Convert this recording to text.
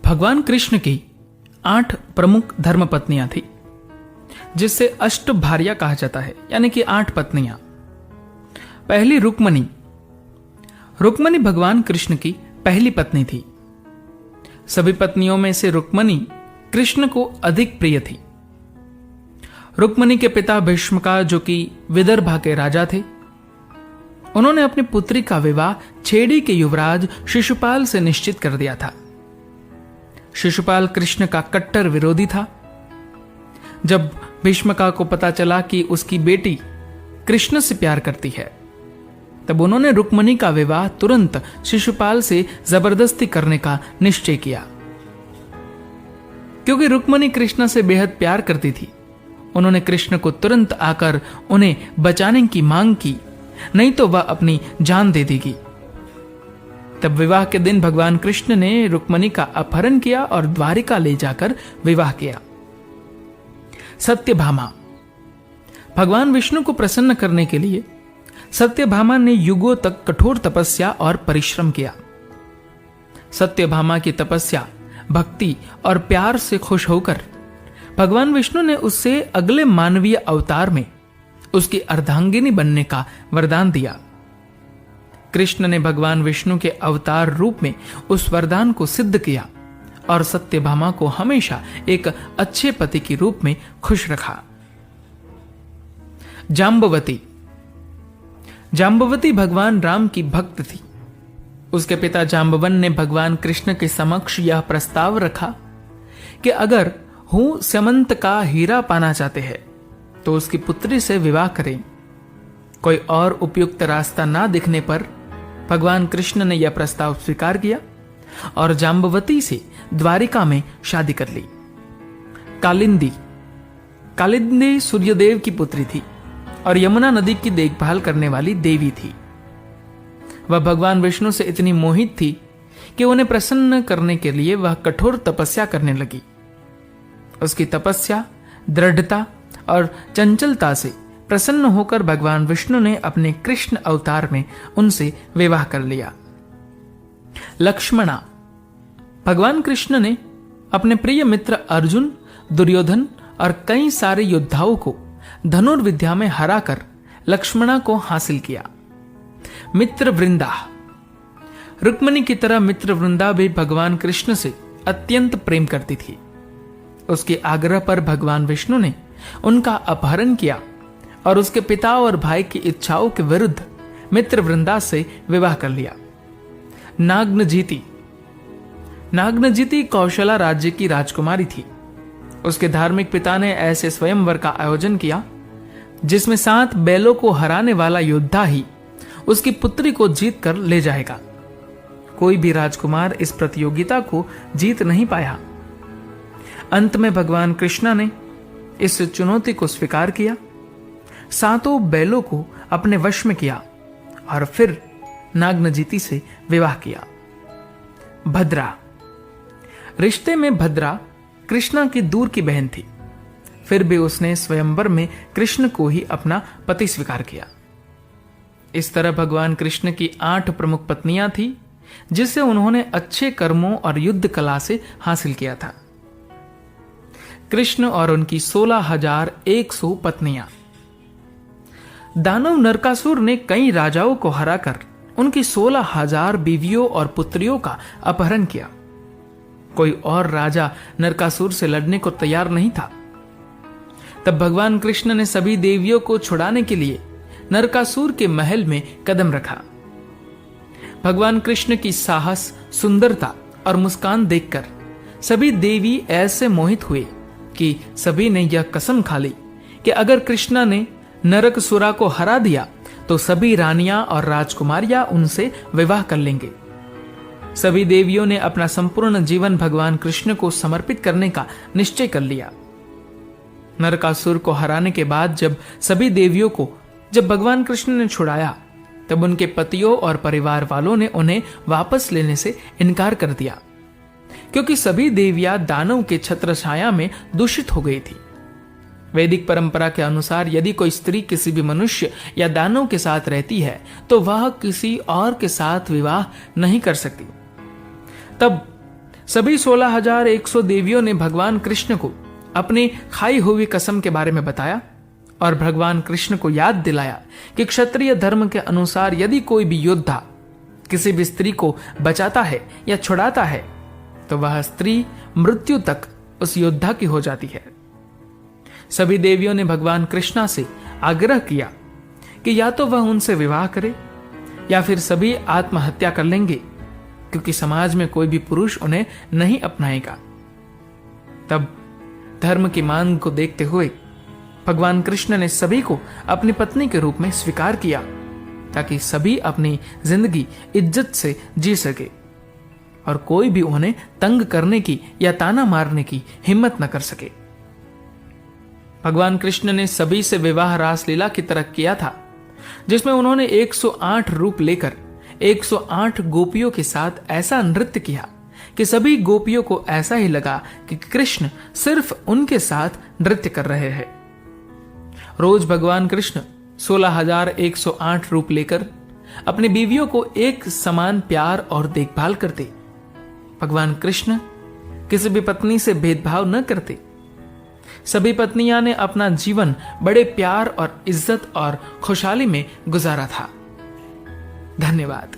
भगवान कृष्ण की 8 प्रमुख धर्मपत्नियां थी, जिससे अष्ट भार्या कहा जाता है, यानी कि 8 पत्नियां। पहली रुक्मणी। रुक्मणी भगवान कृष्ण की पहली पत्नी थी। सभी पत्नियों में से रुक्मणी कृष्ण को अधिक प्रिय थी। रुक्मणी के पिता भीष्मका, जो कि विदर्भा के राजा थे, उन्होंने अपनी पुत्री का विवाह छेड़ी के युवराज शिशुपाल से निश्चित कर दिया था। शिशुपाल कृष्ण का कट्टर विरोधी था। जब भीष्मका को पता चला कि उसकी बेटी कृष्ण से प्यार करती है, तब उन्होंने रुक्मणी का विवाह तुरंत शिशुपाल से जबरदस्ती करने का निश्चय किया। क्योंकि रुक्मणी कृष्ण से बेहद प्यार करती थी, उन्होंने कृष्ण को तुरंत आकर उन्हें बचाने की मांग की, नहीं तो वह अपनी जान दे देगी। तब विवाह के दिन भगवान कृष्ण ने रुक्मणी का अपहरण किया और द्वारिका ले जाकर विवाह किया। सत्यभामा। भगवान विष्णु को प्रसन्न करने के लिए सत्यभामा ने युगों तक कठोर तपस्या और परिश्रम किया। सत्यभामा की तपस्या, भक्ति और प्यार से खुश होकर भगवान विष्णु ने उससे अगले मानवीय अवतार में उसकी अर्धांगिनी बनने का वरदान दिया। कृष्ण ने भगवान विष्णु के अवतार रूप में उस वरदान को सिद्ध किया और सत्यभामा को हमेशा एक अच्छे पति के रूप में खुश रखा। जाम्बवती। जाम्बवती भगवान राम की भक्त थी। उसके पिता जाम्बवन ने भगवान कृष्ण के समक्ष यह प्रस्ताव रखा कि अगर हूं स्यमंत का हीरा पाना चाहते हैं तो उसकी पुत्री से विवाह करें। कोई और उपयुक्त रास्ता ना दिखने पर भगवान कृष्ण ने यह प्रस्ताव स्वीकार किया और जाम्बवती से द्वारिका में शादी कर ली। कालिंदी। कालिंदी सूर्यदेव की पुत्री थी और यमुना नदी की देखभाल करने वाली देवी थी। वह भगवान विष्णु से इतनी मोहित थी कि उन्हें प्रसन्न करने के लिए वह कठोर तपस्या करने लगी। उसकी तपस्या, दृढ़ता और चंचलता से प्रसन्न होकर भगवान विष्णु ने अपने कृष्ण अवतार में उनसे विवाह कर लिया। लक्ष्मणा। भगवान कृष्ण ने अपने प्रिय मित्र अर्जुन, दुर्योधन और कई सारे योद्धाओं को धनुर्विद्या में हराकर लक्ष्मणा को हासिल किया। मित्र वृंदा। रुक्मणी की तरह मित्र वृंदा भी भगवान कृष्ण से अत्यंत प्रेम करती थी। उसके आग्रह पर भगवान विष्णु ने उनका अपहरण किया और उसके पिता और भाई की इच्छाओं के विरुद्ध मित्र वृंदा से विवाह कर लिया। नाग्नजीति। नाग्नजीति कौशला राज्य की राजकुमारी थी। उसके धार्मिक पिता ने ऐसे स्वयंवर का आयोजन किया जिसमें 7 बैलों को हराने वाला योद्धा ही उसकी पुत्री को जीत कर ले जाएगा। कोई भी राजकुमार इस प्रतियोगिता को जीत नहीं पाया। अंत में भगवान कृष्ण ने इस चुनौती को स्वीकार किया, 7 बैलों को अपने वश में किया और फिर नाग्नजीति से विवाह किया। भद्रा। रिश्ते में भद्रा कृष्णा की दूर की बहन थी, फिर भी उसने स्वयंवर में कृष्ण को ही अपना पति स्वीकार किया। इस तरह भगवान कृष्ण की 8 प्रमुख पत्नियां थी, जिसे उन्होंने अच्छे कर्मों और युद्ध कला से हासिल किया था। कृष्ण और उनकी 16,100 पत्नियां। दानव नरकासुर ने कई राजाओं को हराकर उनकी 16,000 बीवियों और पुत्रियों का अपहरण किया। कोई और राजा नरकासुर से लड़ने को तैयार नहीं था। तब भगवान कृष्ण ने सभी देवियों को छुड़ाने के लिए नरकासुर के महल में कदम रखा। भगवान कृष्ण की साहस, सुंदरता और मुस्कान देखकर सभी देवी ऐसे मोहित हुए कि सभी ने यह कसम खा ली कि अगर कृष्ण ने नरकसुरा को हरा दिया तो सभी रानियां और राजकुमारियां उनसे विवाह कर लेंगे। सभी देवियों ने अपना संपूर्ण जीवन भगवान कृष्ण को समर्पित करने का निश्चय कर लिया। नरकासुर को हराने के बाद जब भगवान कृष्ण ने छुड़ाया, तब उनके पतियों और परिवार वालों ने उन्हें वापस लेने से इनकार कर दिया, क्योंकि सभी देवियां दानव के छत्रछाया में दूषित हो गई थी। वैदिक परंपरा के अनुसार यदि कोई स्त्री किसी भी मनुष्य या दानव के साथ रहती है तो वह किसी और के साथ विवाह नहीं कर सकती। तब सभी 16,100 देवियों ने भगवान कृष्ण को अपनी खाई हुई कसम के बारे में बताया और भगवान कृष्ण को याद दिलाया कि क्षत्रिय धर्म के अनुसार यदि कोई भी योद्धा किसी भी स्त्री को बचाता है या छुड़ाता है तो वह स्त्री मृत्यु तक उस योद्धा की हो जाती है। सभी देवियों ने भगवान कृष्णा से आग्रह किया कि या तो वह उनसे विवाह करे या फिर सभी आत्महत्या कर लेंगे, क्योंकि समाज में कोई भी पुरुष उन्हें नहीं अपनाएगा। तब धर्म की मांग को देखते हुए भगवान कृष्ण ने सभी को अपनी पत्नी के रूप में स्वीकार किया, ताकि सभी अपनी जिंदगी इज्जत से जी सके और कोई भी उन्हें तंग करने की या ताना मारने की हिम्मत न कर सके। भगवान कृष्ण ने सभी से विवाह रासलीला की तरह किया था, जिसमें उन्होंने 108 रूप लेकर 108 गोपियों के साथ ऐसा नृत्य किया कि सभी गोपियों को ऐसा ही लगा कि कृष्ण सिर्फ उनके साथ नृत्य कर रहे हैं। रोज भगवान कृष्ण 16,108 रूप लेकर अपनी बीवियों को एक समान प्यार और देखभाल करते। भगवान कृष्ण किसी भी पत्नी से भेदभाव न करते। सभी पत्नियां ने अपना जीवन बड़े प्यार और इज्जत और खुशहाली में गुजारा था। धन्यवाद।